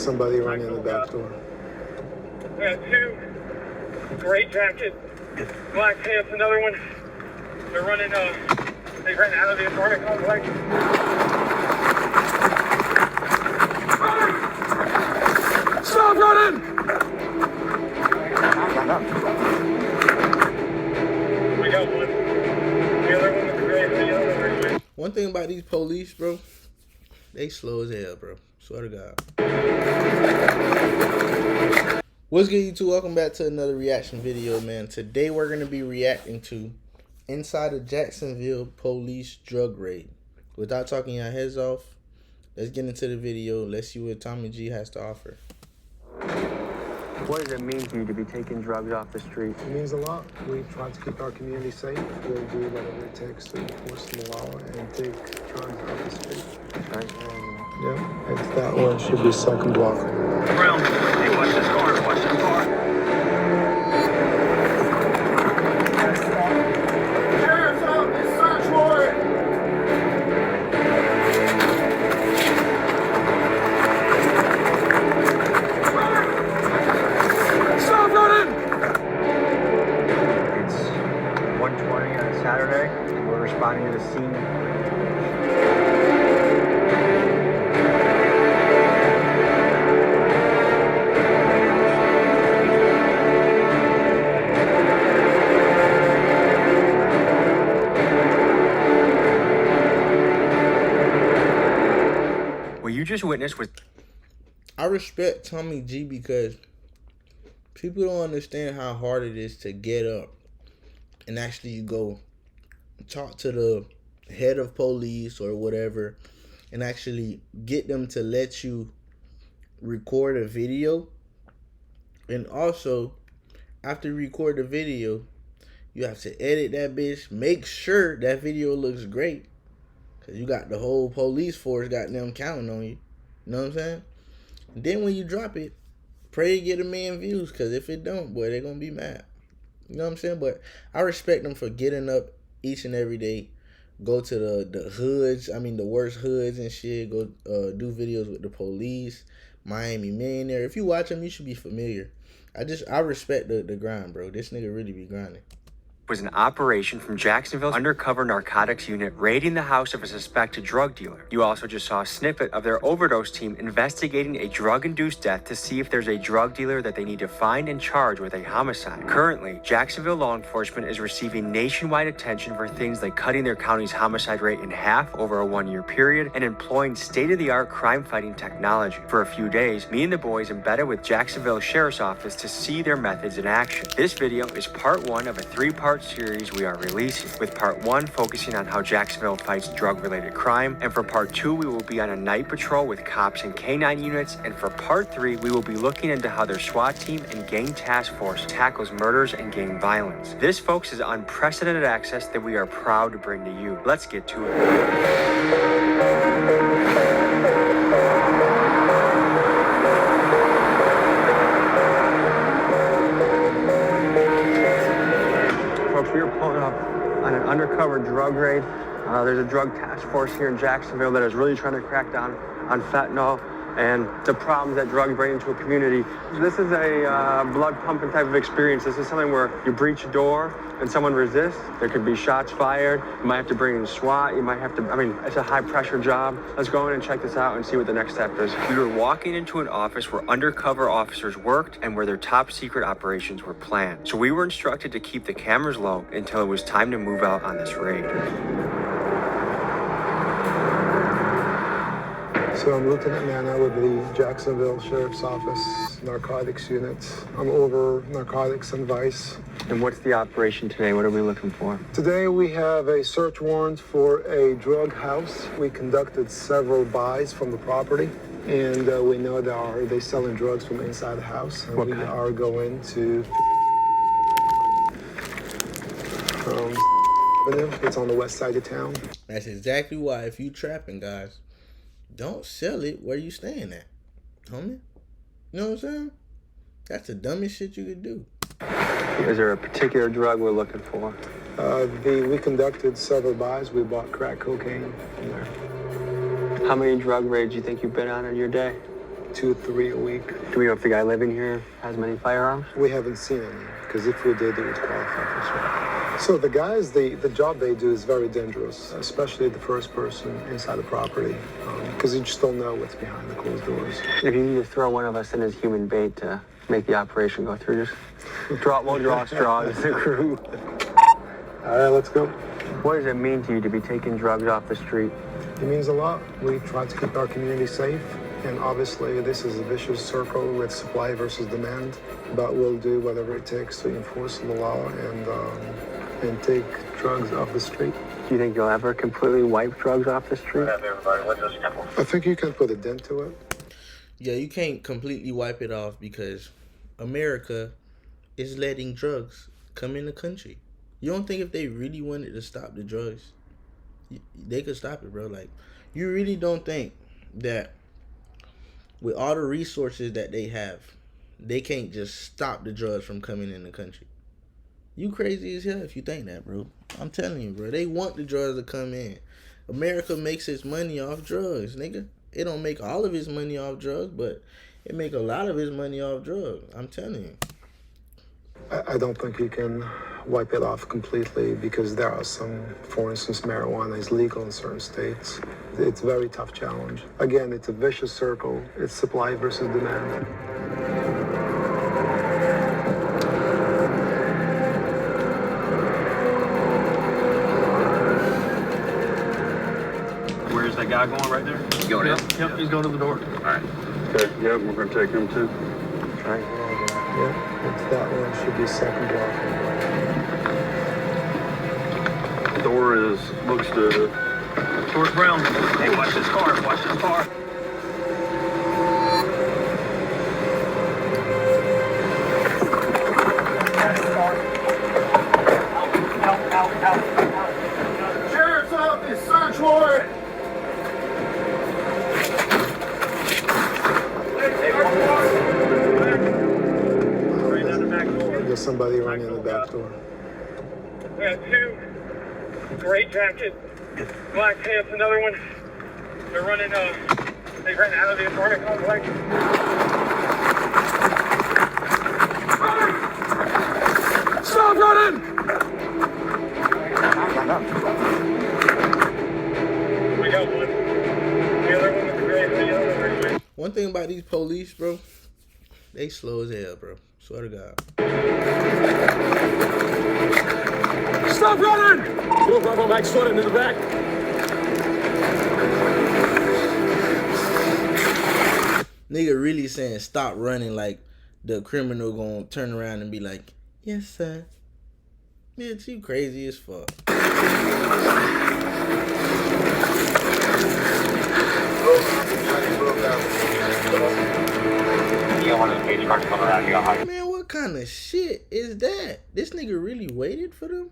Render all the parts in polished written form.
somebody running in the back door. We got two gray jacket, black pants, another one. They're running, they ran out of the apartment complex. Stop running! We got one. The other one was gray, the other one. One thing about these police, bro, they slow as hell, bro. Swear to God. What's good, YouTube? Welcome back to another reaction video, man. Today we're going to be reacting to inside a Jacksonville police drug raid. Without talking your heads off, let's get into the video. Let's see what Tommy G has to offer. What does it mean to you to be taking drugs off the street? It means a lot. We try to keep our community safe. We'll do whatever it takes to enforce the law and take drugs off the street. Right. Yeah, it's that one should be second block. Brown, hey, watch this car, watch this car. Sheriff's office, search warrant. Stop running! It's 1:20 on a Saturday, and we're responding to the scene. What you just witnessed was... I respect Tommy G because people don't understand how hard it is to get up and actually go talk to the head of police or whatever and actually get them to let you record a video. And also, after you record the video, you have to edit that bitch. Make sure that video looks great, because you got the whole police force goddamn counting on you. You know what I'm saying? And then when you drop it, pray to get 1 million views, because if it don't, boy, they're going to be mad. You know what I'm saying? But I respect them for getting up each and every day, go to the hoods, the worst hoods and shit, go do videos with the police, Miami Millionaire. If you watch them, you should be familiar. I respect the grind, bro. This nigga really be grinding. was an operation from Jacksonville's undercover narcotics unit raiding the house of a suspected drug dealer. You also just saw a snippet of their overdose team investigating a drug-induced death to see if there's a drug dealer that they need to find and charge with a homicide. Currently, Jacksonville law enforcement is receiving nationwide attention for things like cutting their county's homicide rate in half over a 1-year period and employing state-of-the-art crime-fighting technology. For a few days, me and the boys embedded with Jacksonville Sheriff's Office to see their methods in action. This video is part 1 of a 3-part series we are releasing, with part 1 focusing on how Jacksonville fights drug-related crime, and for part 2 we will be on a night patrol with cops and K-9 units, and for part 3 we will be looking into how their SWAT team and gang task force tackles murders and gang violence. This, folks, is unprecedented access that we are proud to bring to you. Let's get to it. We are pulling up on an undercover drug raid. There's a drug task force here in Jacksonville that is really trying to crack down on fentanyl and the problems that drugs bring into a community. This is a blood pumping type of experience. This is something where you breach a door and someone resists. There could be shots fired. You might have to bring in SWAT. You might have to, it's a high pressure job. Let's go in and check this out and see what the next step is. We were walking into an office where undercover officers worked and where their top secret operations were planned. So we were instructed to keep the cameras low until it was time to move out on this raid. So I'm Lieutenant Nana with the Jacksonville Sheriff's Office Narcotics Unit. I'm over narcotics and vice. And what's the operation today? What are we looking for? Today we have a search warrant for a drug house. We conducted several buys from the property, and we know they're selling drugs from inside the house. And we are going to it's on the west side of town. That's exactly why, if you trapping, guys, don't sell it where you staying at, homie. You know what I'm saying? That's the dumbest shit you could do. Is there a particular drug we're looking for? We conducted several buys. We bought crack cocaine from there. How many drug raids do you think you've been on in your day? 2, 3 a week. Do we know if the guy living here has many firearms? We haven't seen any, because if we did, it would qualify for sure. So the guys, the job they do is very dangerous, especially the first person inside the property, because you just don't know what's behind the closed doors. If you need to throw one of us in as human bait to make the operation go through, just we'll draw a straw as the crew. All right, let's go. What does it mean to you to be taking drugs off the street? It means a lot. We try to keep our community safe, and obviously this is a vicious circle with supply versus demand, but we'll do whatever it takes to enforce the law and take drugs off the street. Do you think you'll ever completely wipe drugs off the street? I think you can put a dent to it. Yeah, you can't completely wipe it off because America is letting drugs come in the country. You don't think if they really wanted to stop the drugs, they could stop it, bro? Like, you really don't think that with all the resources that they have, they can't just stop the drugs from coming in the country? You crazy as hell if you think that, bro. I'm telling you, bro. They want the drugs to come in. America makes its money off drugs, nigga. It don't make all of its money off drugs, but it make a lot of its money off drugs. I'm telling you. I don't think you can wipe it off completely because there are some, for instance, marijuana is legal in certain states. It's a very tough challenge. Again, it's a vicious circle. It's supply versus demand. Where's that guy going right there? He's going in? Yep, he's going to the door. All right. Okay, yeah, we're going to take him too. All right. Yeah, it's that one. Should be second block. The door looks to towards Brown. Hey, watch this car. Watch this car. Sheriff's office, search warrant. There's somebody running in the back door. We got 2 gray jackets, black pants, another one. They're running, they ran out of the apartment complex. Stop running! We got one. The other one with the gray, the other one. One thing about these police, bro, they slow as hell, bro. Swear to God. Stop running! Little Bravo Max flooded in the back. Nigga really saying stop running like the criminal gonna turn around and be like, yes, sir. Bitch, you crazy as fuck. Man, what kind of shit is that? This nigga really waited for them?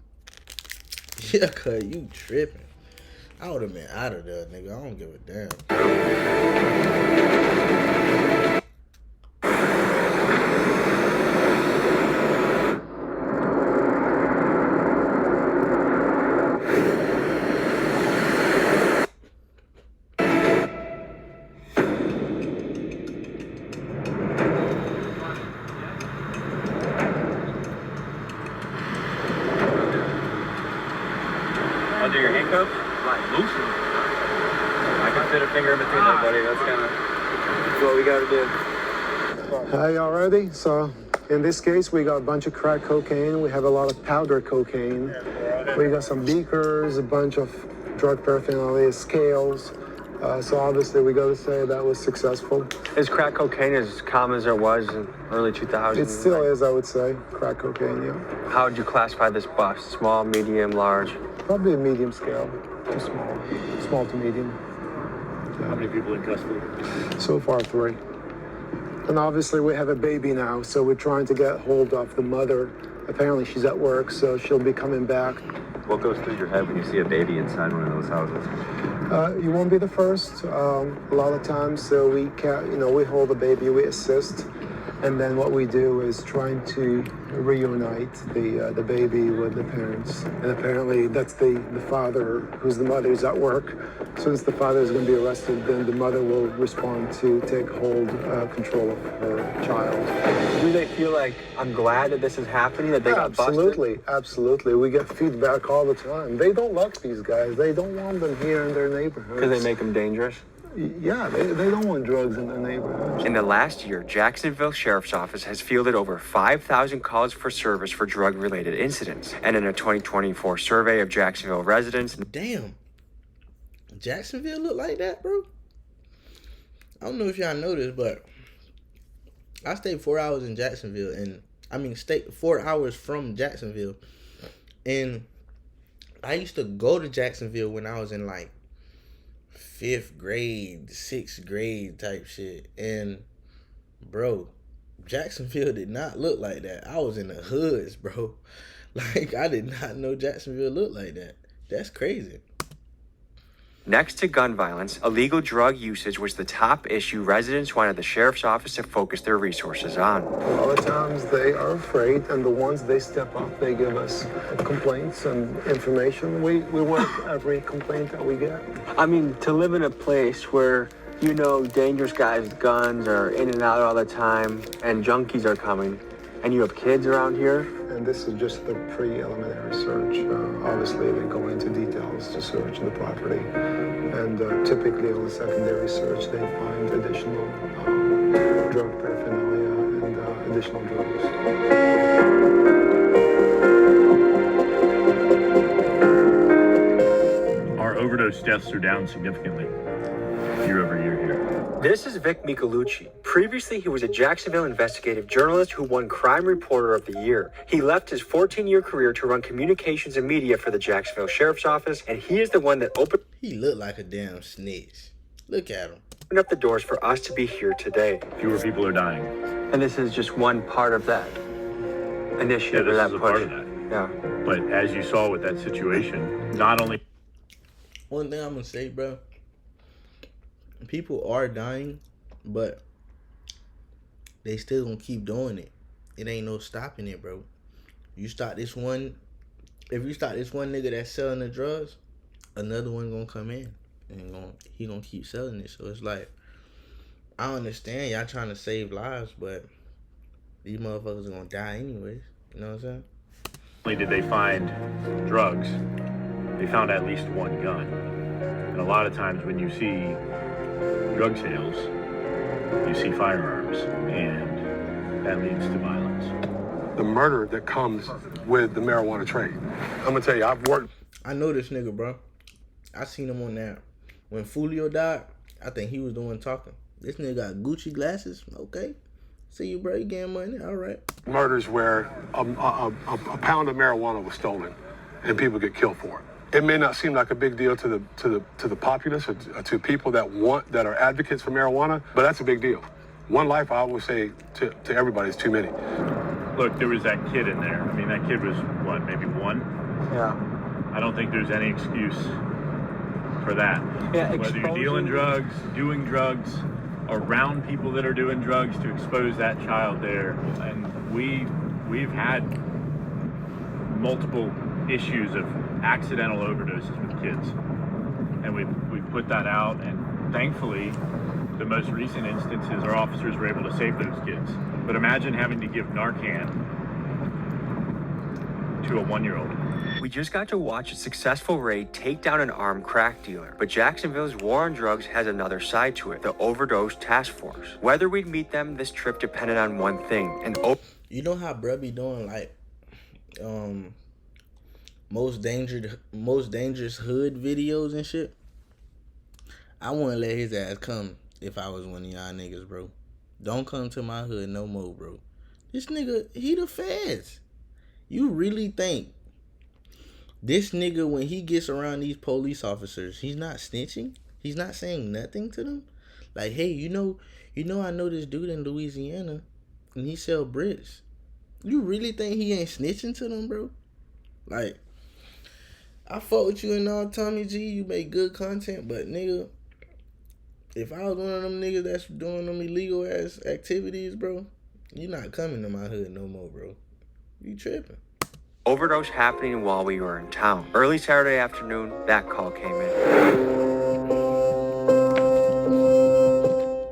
Yeah, cuz you tripping. I would have been out of there, nigga. I don't give a damn. Under your handcuffs? Like loose them. I can fit a finger in between there, buddy. That's what we gotta do. Hi, y'all ready? So, in this case, we got a bunch of crack cocaine. We have a lot of powder cocaine. We got some beakers, a bunch of drug paraphernalia, scales. So obviously, we got to say that was successful. Is crack cocaine as common as it was in early 2000s? It still is, I would say, crack cocaine, yeah. How would you classify this bust? Small, medium, large? Probably a medium scale, too small. Small to medium. How many people in custody? So far, 3. And obviously, we have a baby now, so we're trying to get hold of the mother. Apparently, she's at work, so she'll be coming back. What goes through your head when you see a baby inside one of those houses? You won't be the first. A lot of times, so we can't, we hold the baby, we assist. And then what we do is trying to reunite the baby with the parents. And apparently that's the father, who's the mother, is at work. Since the father is going to be arrested, then the mother will respond to take control of her child. Do they feel like, I'm glad that this is happening, that they got busted? Absolutely, absolutely. We get feedback all the time. They don't like these guys. They don't want them here in their neighborhoods. Because they make them dangerous? Yeah, they don't want drugs in their neighborhoods. In the last year, Jacksonville Sheriff's Office has fielded over 5,000 calls for service for drug-related incidents. And in a 2024 survey of Jacksonville residents... Damn. Jacksonville look like that, bro? I don't know if y'all know this, but I stayed 4 hours in Jacksonville, and stayed 4 hours from Jacksonville. And I used to go to Jacksonville when I was in like 5th grade, 6th grade type shit. And bro, Jacksonville did not look like that. I was in the hoods, bro. Like, I did not know Jacksonville looked like that. That's crazy. Next to gun violence, illegal drug usage was the top issue residents wanted the sheriff's office to focus their resources on. A lot of times they are afraid, and the ones they step up, they give us complaints and information. We work every complaint that we get. I mean, to live in a place where, you know, dangerous guys with guns are in and out all the time, and junkies are coming, and you have kids around here. And this is just the pre-preliminary search. Obviously, they go into details to search the property. And typically on the secondary search, they find additional drug paraphernalia and additional drugs. Our overdose deaths are down significantly year over year here. This is Vic Michelucci. Previously, he was a Jacksonville investigative journalist who won Crime Reporter of the Year. He left his 14-year career to run communications and media for the Jacksonville Sheriff's Office, and he is the one that opened... He looked like a damn snitch. Look at him. ...up the doors for us to be here today. Fewer people are dying. And this is just one part of that initiative. Yeah, this or that is a push. part of that. Yeah. But as you saw with that situation, not only... One thing I'm going to say, bro. People are dying, but they still gonna keep doing it. It ain't no stopping it, bro. If you stop this one nigga that's selling the drugs, another one gonna come in and he gonna keep selling it. So it's like, I understand y'all trying to save lives, but these motherfuckers are gonna die anyways. You know what I'm saying? Not only did they find drugs, they found at least one gun. And a lot of times when you see drug sales, you see firearms, and that leads to violence. The murder that comes with the marijuana trade. I'm gonna tell you, I know this nigga, bro. I seen him on that. When Fulio died, I think he was doing talking. This nigga got Gucci glasses. Okay. See you, bro. You getting money. All right. Murders where a pound of marijuana was stolen and people get killed for it. It may not seem like a big deal to the populace or to people that are advocates for marijuana, but that's a big deal. One life, I always say to everybody, is too many. Look, there was that kid in there. I mean, that kid was, what, maybe 1? Yeah. I don't think there's any excuse for that. Yeah, whether you're dealing drugs, doing drugs, around people that are doing drugs, to expose that child there. And we've had multiple issues of accidental overdoses with kids, and we've put that out, and thankfully the most recent instances our officers were able to save those kids. But imagine having to give Narcan to a 1-year-old. We just got to watch a successful raid take down an armed crack dealer, but Jacksonville's war on drugs has another side to it, the overdose task force. Whether we'd meet them, this trip depended on one thing, you know how bruh be doing like most dangerous hood videos and shit? I wouldn't let his ass come if I was one of y'all niggas, bro. Don't come to my hood no more, bro. This nigga, he the feds. You really think this nigga, when he gets around these police officers, he's not snitching? He's not saying nothing to them? Like, hey, you know I know this dude in Louisiana and he sell bricks. You really think he ain't snitching to them, bro? Like, I fuck with you and all, Tommy G. You make good content, but nigga, if I was one of them niggas that's doing them illegal ass activities, bro, You not coming to my hood no more, bro. You tripping. Overdose happening while we were in town. Early Saturday afternoon, that call came in.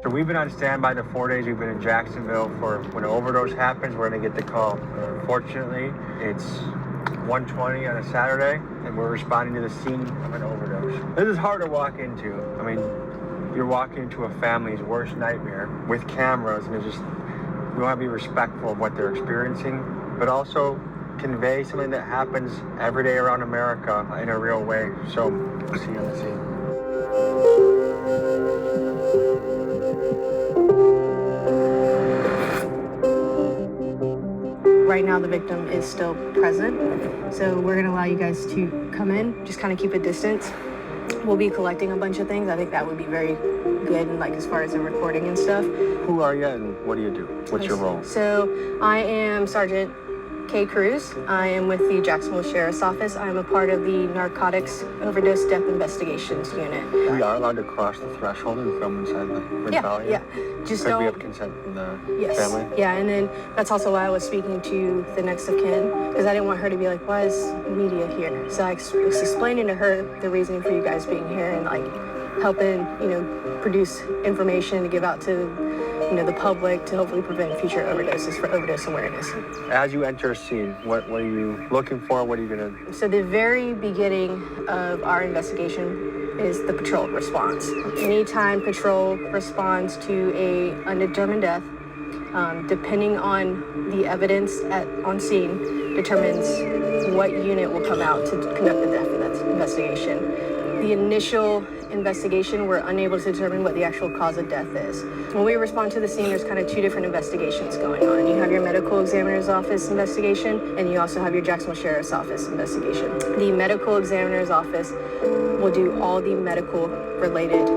So we've been on standby the 4 days we've been in Jacksonville for when an overdose happens, we're gonna get the call. Fortunately, it's 1:20 on a Saturday, and we're responding to the scene of an overdose. This is hard to walk into. I mean, you're walking into a family's worst nightmare with cameras, and it's just, we want to be respectful of what they're experiencing, but also convey something that happens every day around America in a real way. So, see you on the scene. Right now, the victim is still present, so we're gonna allow you guys to come in, just kind of keep a distance. We'll be collecting a bunch of things. I think that would be very good, and like as far as the recording and stuff. Who are you and what do you do? What's your role? So I am Sergeant Kay Cruz. I am with the Jacksonville Sheriff's Office. I am a part of the Narcotics Overdose Death Investigations Unit. We are allowed to cross the threshold and film inside the rebellion? Yeah. Just Because don't. we have consent from the Yes. family? Yeah, and then that's also why I was speaking to the next of kin, because I didn't want her to be like, why is media here? So I was explaining to her the reason for you guys being here and like helping, produce information to give out to, the public to hopefully prevent future overdoses for overdose awareness. As you enter a scene, what are you looking for? What are you going to... So the very beginning of our investigation is the patrol response. Anytime patrol responds to a undetermined death, depending on the evidence on scene, determines what unit will come out to conduct the death investigation. The initial investigation, we're unable to determine what the actual cause of death is. When we respond to the scene, there's kind of two different investigations going on. You have your medical examiner's office investigation, and you also have your Jacksonville Sheriff's Office investigation. The medical examiner's office will do all the medical related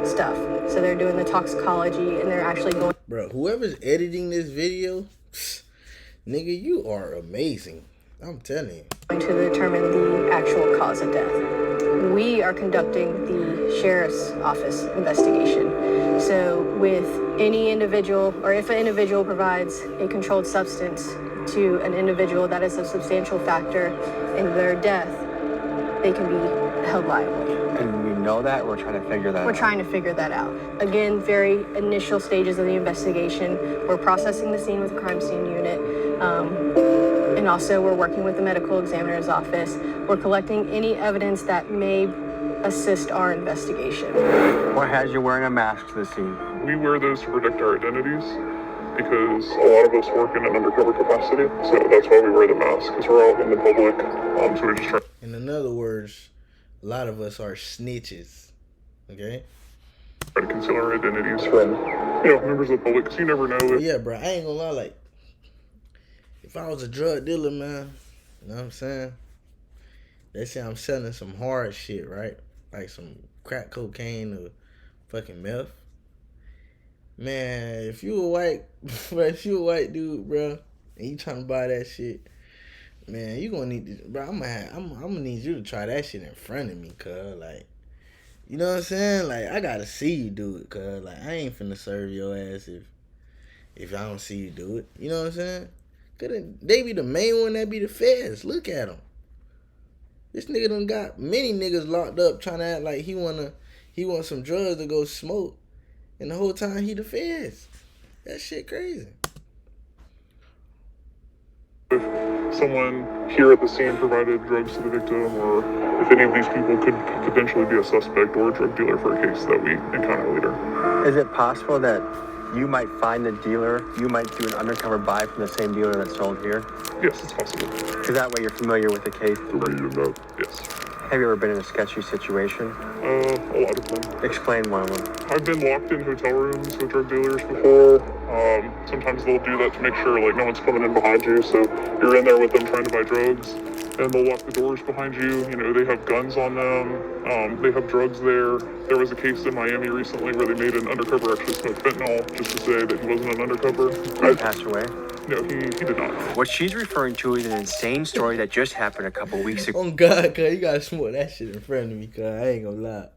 stuff. So they're doing the toxicology, and they're actually going... Bro, whoever's editing this video, nigga, you are amazing. I'm telling you. ...to determine the actual cause of death. We are conducting the Sheriff's Office investigation. So with any individual, or if an individual provides a controlled substance to an individual that is a substantial factor in their death, they can be held liable. And we know that? We're trying to figure that out? We're trying to figure that out. Again, very initial stages of the investigation. We're processing the scene with the crime scene unit. And also we're working with the medical examiner's office. We're collecting any evidence that may assist our investigation. What has you wearing a mask to the scene? We wear those to protect our identities because a lot of us work in an undercover capacity. So that's why we wear the mask, because we're out in the public. So we're just trying. In other words, a lot of us are snitches. Okay? Try to conceal our identities from, members of the public, because you never know if... Yeah, bro, I ain't gonna lie, like, if I was a drug dealer, man, you know what I'm saying? They say I'm selling some hard shit, right? Like some crack cocaine or fucking meth. Man, if you a white dude, bro, and you trying to buy that shit, man, you gonna need to, bro, I'm gonna need you to try that shit in front of me, cuz, like, you know what I'm saying? Like, I gotta see you do it, cuz, like, I ain't finna serve your ass if I don't see you do it. You know what I'm saying? They be the main one that be the feds. Look at him. This nigga done got many niggas locked up trying to act like he want some drugs to go smoke, and the whole time he the feds. That shit crazy. If someone here at the scene provided drugs to the victim, or if any of these people could potentially be a suspect or a drug dealer for a case that we encounter later. Is it possible that you might find the dealer, you might do an undercover buy from the same dealer that sold here? Yes, it's possible. Because that way you're familiar with the case. Yes. Have you ever been in a sketchy situation? A lot of them. Explain one of them. I've been locked in hotel rooms with drug dealers before. Sometimes they'll do that to make sure like no one's coming in behind you, so you're in there with them trying to buy drugs, and they'll lock the doors behind you. They have guns on them. They have drugs there. There was a case in Miami recently where they made an undercover actually smoke fentanyl just to say that he wasn't an undercover. Did he pass away? No, he did not. What she's referring to is an insane story that just happened a couple weeks ago. Oh God, cuz you gotta smoke that shit in front of me, cuz I ain't gonna lie.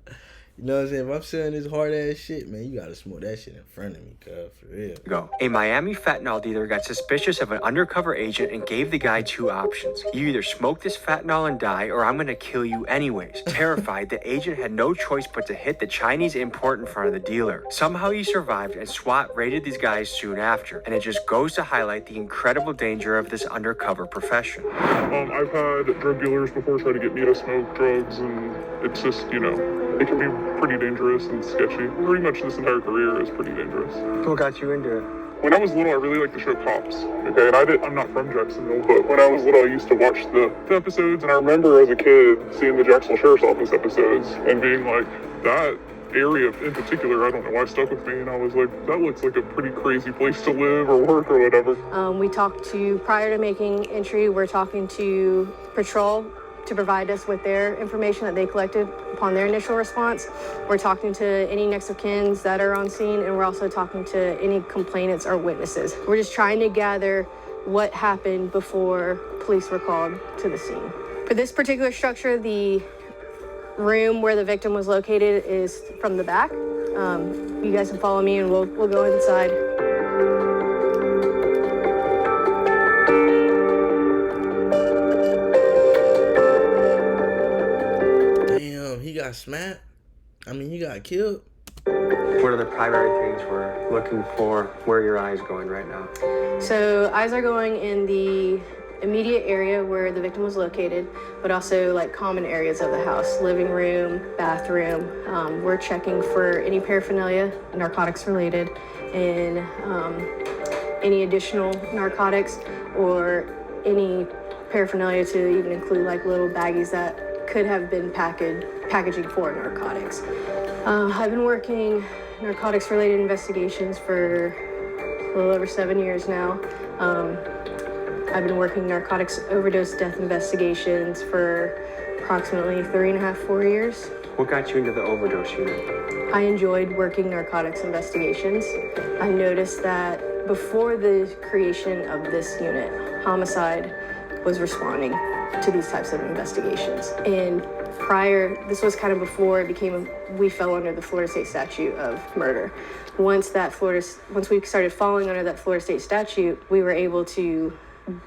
You know what I'm saying? If I'm selling this hard ass shit, man, you gotta smoke that shit in front of me, cuz, for real. Go. A Miami fentanyl dealer got suspicious of an undercover agent and gave the guy two options. You either smoke this fentanyl and die, or I'm gonna kill you anyways. Terrified, the agent had no choice but to hit the Chinese import in front of the dealer. Somehow he survived, and SWAT raided these guys soon after. And it just goes to highlight the incredible danger of this undercover profession. I've had drug dealers before try to get me to smoke drugs, and it's just, you know, it can be pretty dangerous and sketchy. Pretty much this entire career is pretty dangerous. What got you into it? When I was little, I really liked the show Cops. Okay, and I'm not from Jacksonville, but when I was little, I used to watch the episodes, and I remember as a kid seeing the Jacksonville Sheriff's Office episodes and being like, that area in particular, I don't know why, stuck with me, and I was like, that looks like a pretty crazy place to live or work or whatever. We talked to, prior to making entry, we're talking to patrol to provide us with their information that they collected upon their initial response. We're talking to any next of kins that are on scene, and we're also talking to any complainants or witnesses. We're just trying to gather what happened before police were called to the scene. For this particular structure, the room where the victim was located is from the back. You guys can follow me and we'll go inside. Damn, he got smacked? I mean, he got killed? What are the primary things we're looking for? Where are your eyes going right now? So eyes are going in the immediate area where the victim was located, but also like common areas of the house, living room, bathroom. We're checking for any paraphernalia, narcotics related, and any additional narcotics or any paraphernalia to even include like little baggies that could have been packaging for narcotics. I've been working narcotics related investigations for a little over 7 years now. I've been working narcotics overdose death investigations for approximately 3.5, 4 years. What got you into the overdose unit? I enjoyed working narcotics investigations. I noticed that before the creation of this unit, homicide was responding to these types of investigations. And this was kind of before it became, we fell under the Florida State statute of murder. Once we started falling under that Florida State statute, we were able to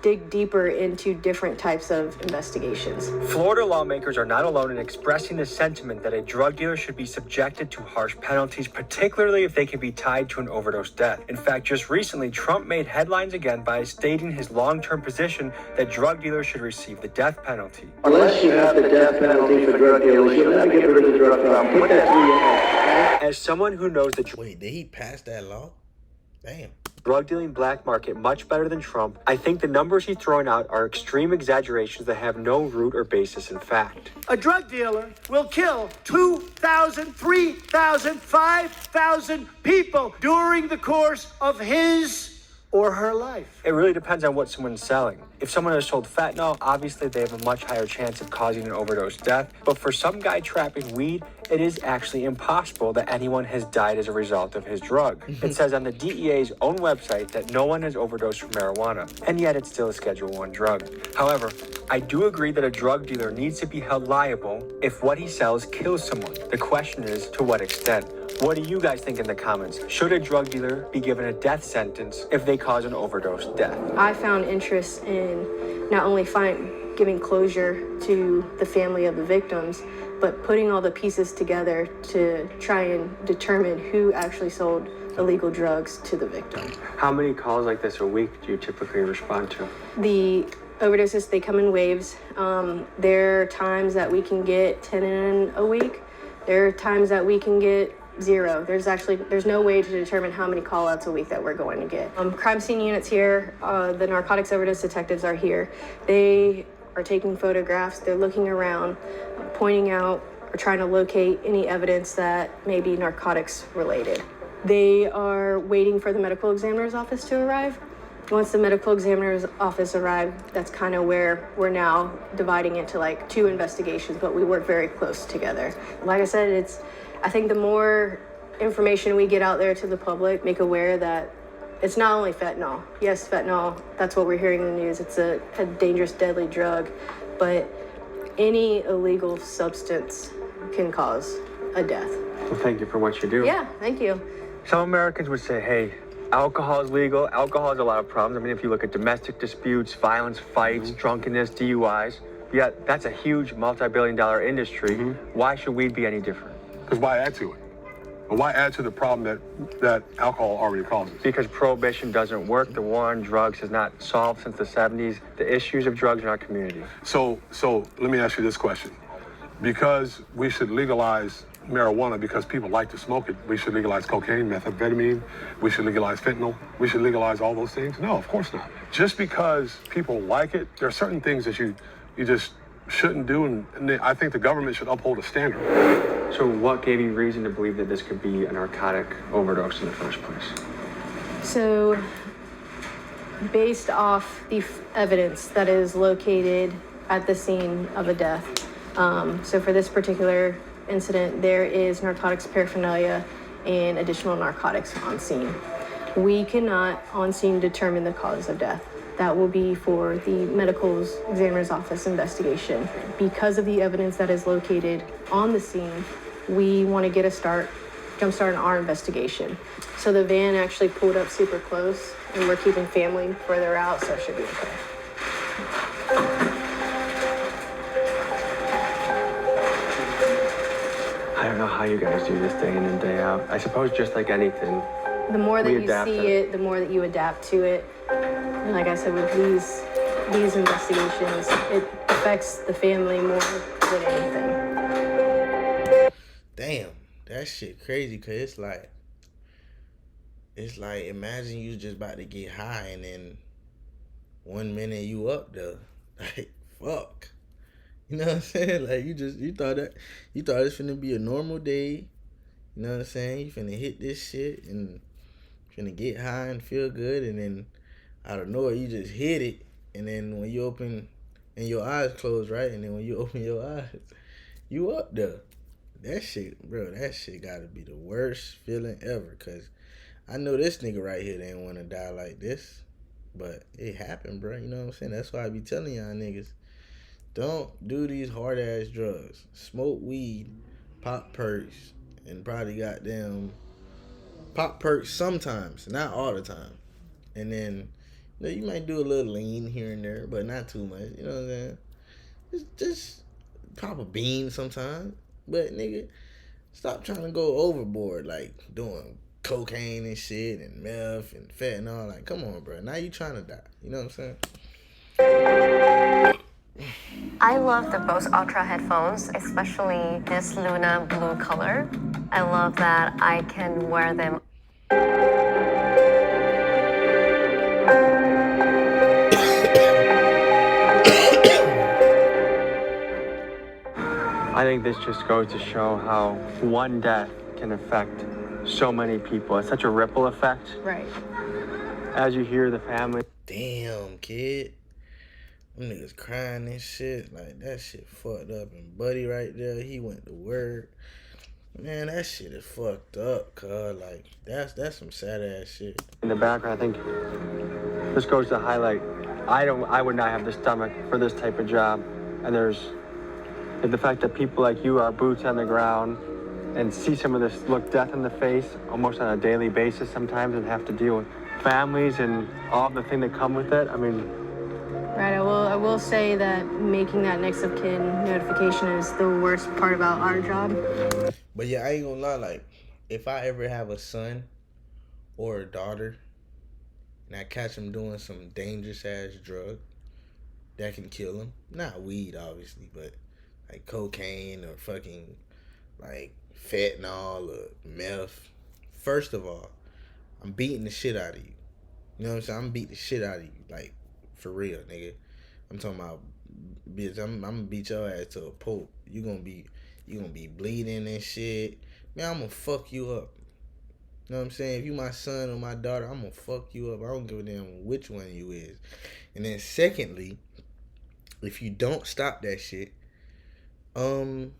dig deeper into different types of investigations. Florida lawmakers are not alone in expressing the sentiment that a drug dealer should be subjected to harsh penalties, particularly if they can be tied to an overdose death. In fact, just recently, Trump made headlines again by stating his long-term position that drug dealers should receive the death penalty. Unless you have the death penalty for drug dealers, you'll never get rid of the drug problem. Put that through your head, okay? As someone who knows the Wait, did he pass that law? Damn. drug dealing black market much better than Trump, I think the numbers he's throwing out are extreme exaggerations that have no root or basis in fact. A drug dealer will kill 2,000, 3,000, 5,000 people during the course of his or her life. It really depends on what someone's selling. If someone has sold fentanyl, obviously they have a much higher chance of causing an overdose death. But for some guy trapping weed, it is actually impossible that anyone has died as a result of his drug. It says on the DEA's own website that no one has overdosed from marijuana, and yet it's still a Schedule I drug. However, I do agree that a drug dealer needs to be held liable if what he sells kills someone. The question is, to what extent? What do you guys think in the comments? Should a drug dealer be given a death sentence if they cause an overdose death? I found interest in not only giving closure to the family of the victims, but putting all the pieces together to try and determine who actually sold illegal drugs to the victim. How many calls like this a week do you typically respond to? The overdoses, they come in waves. There are times that we can get 10 in a week. There are times that we can get 0. There's no way to determine how many call outs a week that we're going to get. Crime scene units here, the narcotics overdose detectives are here. They are taking photographs, they're looking around, pointing out or trying to locate any evidence that may be narcotics related. They are waiting for the medical examiner's office to arrive. Once the medical examiner's office arrives, that's kind of where we're now dividing into like 2 investigations, but we work very close together. Like I said, I think the more information we get out there to the public, make aware that it's not only fentanyl. Yes, fentanyl, that's what we're hearing in the news. It's a dangerous, deadly drug, but any illegal substance can cause a death. Well, thank you for what you do. Yeah, thank you. Some Americans would say, hey, alcohol is legal. Alcohol has a lot of problems. I mean, if you look at domestic disputes, violence, fights, drunkenness, DUIs, yet that's a huge multi-billion-dollar industry. Why should we be any different? Because why add to it? Or why add to the problem that alcohol already causes? Because prohibition doesn't work. The war on drugs has not solved since the 70s the issues of drugs in our community. So let me ask you this question. Because we should legalize marijuana because people like to smoke it, we should legalize cocaine, methamphetamine, we should legalize fentanyl, we should legalize all those things? No, of course not. Just because people like it, there are certain things that you just shouldn't do, and I think the government should uphold a standard. So what gave you reason to believe that this could be a narcotic overdose in the first place? So, based off the evidence that is located at the scene of a death, so for this particular incident, there is narcotics paraphernalia and additional narcotics on scene. We cannot on scene determine the cause of death. That will be for the medical examiner's office investigation. Because of the evidence that is located on the scene, we want to get a jumpstart in our investigation. So the van actually pulled up super close, and we're keeping family further out, so it should be okay. I don't know how you guys do this day in and day out. I suppose just like anything, The more that we you adapt see it, the more that you adapt to it. And like I said, with these investigations, it affects the family more than anything. Damn, that shit crazy, cause it's like imagine you just about to get high and then 1 minute you up there. Like, fuck. You know what I'm saying? Like you thought it's finna be a normal day. You know what I'm saying? You finna hit this shit and finna get high and feel good, and then out of nowhere you just hit it, and then when you open and your eyes close, right? And then when you open your eyes, you up there. That shit, bro, that shit gotta be the worst feeling ever, cause I know this nigga right here didn't wanna die like this. But it happened, bro. You know what I'm saying? That's why I be telling y'all niggas, don't do these hard ass drugs. Smoke weed, pop perks, and probably goddamn pop perks sometimes, not all the time. And then you might do a little lean here and there, but not too much. You know what I'm saying? Just pop a bean sometimes. But nigga, stop trying to go overboard, like doing cocaine and shit and meth and fentanyl. Like, come on, bro. Now you trying to die. You know what I'm saying? I love the Bose Ultra headphones, especially this Luna blue color. I love that I can wear them. I think this just goes to show how one death can affect so many people. It's such a ripple effect. Right. As you hear the family. Damn, kid. Them niggas crying and shit. Like, that shit fucked up. And Buddy right there, he went to work. Man, that shit is fucked up, cuz. Like, that's some sad ass shit. In the background, I think this goes to highlight, I would not have the stomach for this type of job. And there's the fact that people like you are boots on the ground and see some of this, look death in the face almost on a daily basis sometimes, and have to deal with families and all the thing that come with it. I mean, Right, I will say that making that next of kin notification is the worst part about our job. But yeah, I ain't gonna lie, like, if I ever have a son or a daughter and I catch them doing some dangerous ass drug that can kill them, not weed obviously, but like cocaine or fucking like fentanyl or meth, first of all, I'm beating the shit out of you. You know what I'm saying? I'm beating the shit out of you, like, for real, nigga. I'm talking about, bitch, I'm gonna beat your ass to a pulp. You gonna be bleeding and shit. Man, I'm gonna fuck you up. You know what I'm saying? If you my son or my daughter, I'm gonna fuck you up. I don't give a damn which one you is. And then secondly, if you don't stop that shit, I'm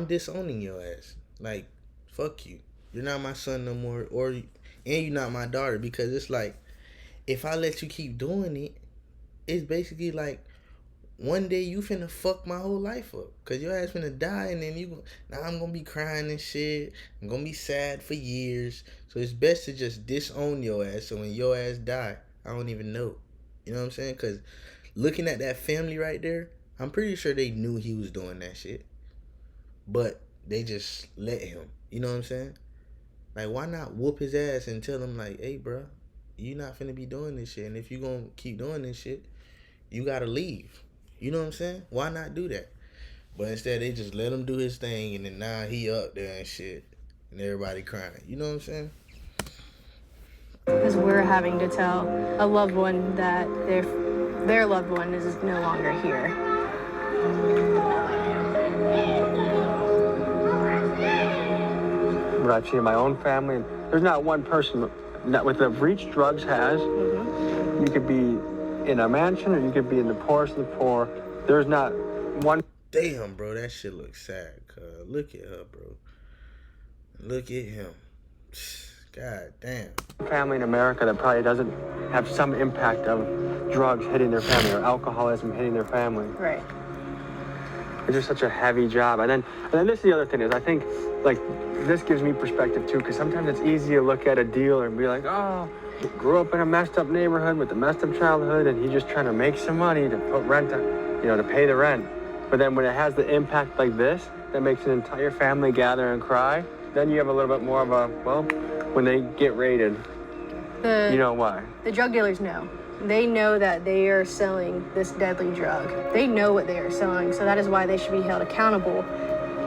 disowning your ass. Like, fuck you. You're not my son no more, and you're not my daughter, because it's like, if I let you keep doing it, it's basically like, one day you finna fuck my whole life up. Cause your ass finna die and then now I'm gonna be crying and shit. I'm gonna be sad for years. So it's best to just disown your ass so when your ass die, I don't even know. You know what I'm saying? Cause looking at that family right there, I'm pretty sure they knew he was doing that shit. But they just let him. You know what I'm saying? Like, why not whoop his ass and tell him, like, hey, bro, you not finna be doing this shit. And if you gonna keep doing this shit, you gotta leave. You know what I'm saying? Why not do that? But instead, they just let him do his thing, and then now he up there and shit, and everybody crying. You know what I'm saying? Because we're having to tell a loved one that their loved one is no longer here. What I've seen in my own family, there's not one person that with the reach drugs has. You could be in a mansion or you could be in the poorest of the poor. There's not one. Damn, bro, that shit looks sad, cuz. Look at her, bro. Look at him. God damn. Family in America that probably doesn't have some impact of drugs hitting their family or alcoholism hitting their family. Right. It's just such a heavy job. And then this is the other thing is I think like this gives me perspective too, because sometimes it's easy to look at a dealer and be like, oh, he grew up in a messed up neighborhood with a messed up childhood and he's just trying to make some money to put rent on, to pay the rent. But then when it has the impact like this, that makes an entire family gather and cry, then you have a little bit more of a, well, when they get raided, you know why. The drug dealers know. They know that they are selling this deadly drug. They know what they are selling, so that is why they should be held accountable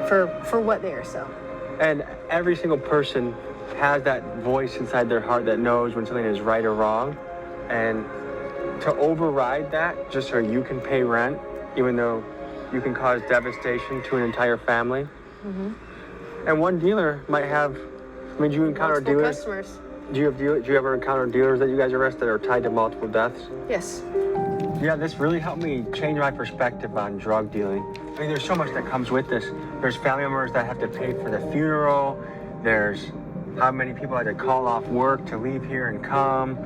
for what they are selling. And every single person has that voice inside their heart that knows when something is right or wrong. And to override that just so you can pay rent, even though you can cause devastation to an entire family. Mm-hmm. And one dealer might have, do you encounter multiple dealers? Customers. Do you ever encounter dealers that you guys arrest that are tied to multiple deaths? Yes. Yeah, this really helped me change my perspective on drug dealing. I mean, there's so much that comes with this. There's family members that have to pay for the funeral. There's how many people had to call off work to leave here and come.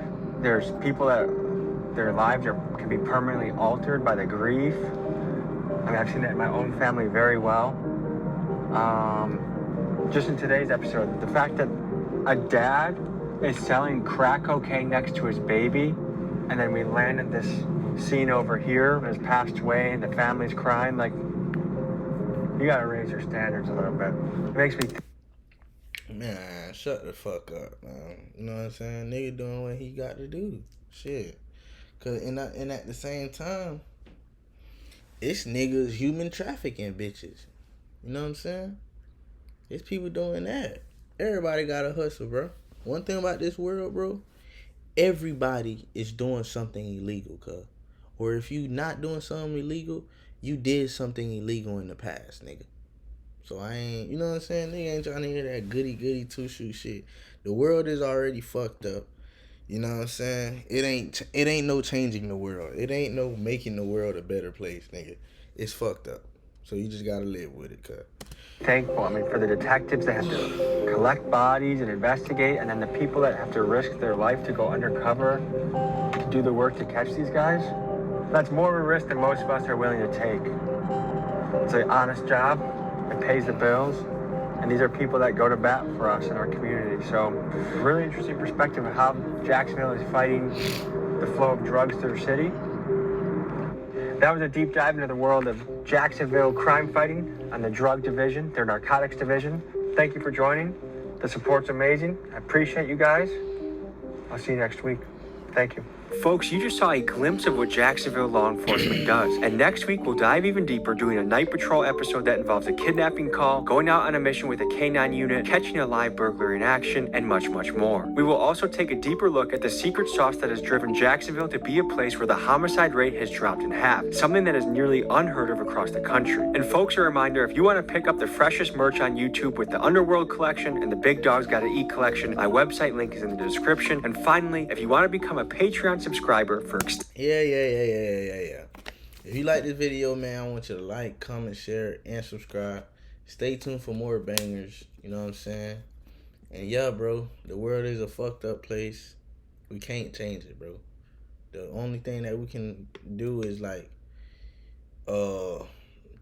There's people that their lives can be permanently altered by the grief. I mean, I've seen that in my own family very well. Just in today's episode, the fact that a dad is selling crack cocaine next to his baby, and then we land in this scene over here, has passed away, and the family's crying. Like, you gotta raise your standards a little bit. It makes me. Man, shut the fuck up, man. You know what I'm saying? Nigga doing what he got to do. Shit. And at the same time, it's niggas human trafficking bitches. You know what I'm saying? It's people doing that. Everybody got to hustle, bro. One thing about this world, bro, everybody is doing something illegal, cuz. Or if you not doing something illegal, you did something illegal in the past, nigga. So I ain't, you know what I'm saying? Nigga ain't trying to hear that goody two-shoe shit. The world is already fucked up. You know what I'm saying? It ain't no changing the world. It ain't no making the world a better place, nigga. It's fucked up. So you just gotta live with it, cuz. Thankful, for the detectives that have to collect bodies and investigate, and then the people that have to risk their life to go undercover to do the work to catch these guys. That's more of a risk than most of us are willing to take. It's an honest job. It pays the bills. And these are people that go to bat for us in our community. So, really interesting perspective of how Jacksonville is fighting the flow of drugs through their city. That was a deep dive into the world of Jacksonville crime fighting on the drug division, their narcotics division. Thank you for joining. The support's amazing. I appreciate you guys. I'll see you next week. Thank you. Folks, you just saw a glimpse of what Jacksonville law enforcement does. And next week, we'll dive even deeper, doing a night patrol episode that involves a kidnapping call, going out on a mission with a K-9 unit, catching a live burglar in action, and much, much more. We will also take a deeper look at the secret sauce that has driven Jacksonville to be a place where the homicide rate has dropped in half, something that is nearly unheard of across the country. And folks, a reminder, if you want to pick up the freshest merch on YouTube with the Underworld collection and the Big Dogs Gotta Eat collection, my website link is in the description. And finally, if you want to become a Patreon subscriber for Yeah. If you like this video, man, I want you to like, comment, share, and subscribe. Stay tuned for more bangers. You know what I'm saying? And yeah, bro, the world is a fucked up place. We can't change it, bro. The only thing that we can do is like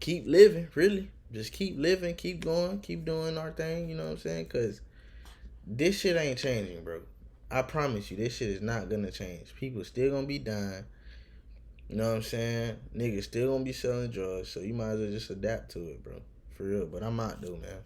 keep living, really. Just keep living, keep going, keep doing our thing, you know what I'm saying? Because this shit ain't changing, bro. I promise you, this shit is not gonna change. People still gonna be dying. You know what I'm saying? Niggas still gonna be selling drugs, so you might as well just adapt to it, bro. For real. But I'm out though, man.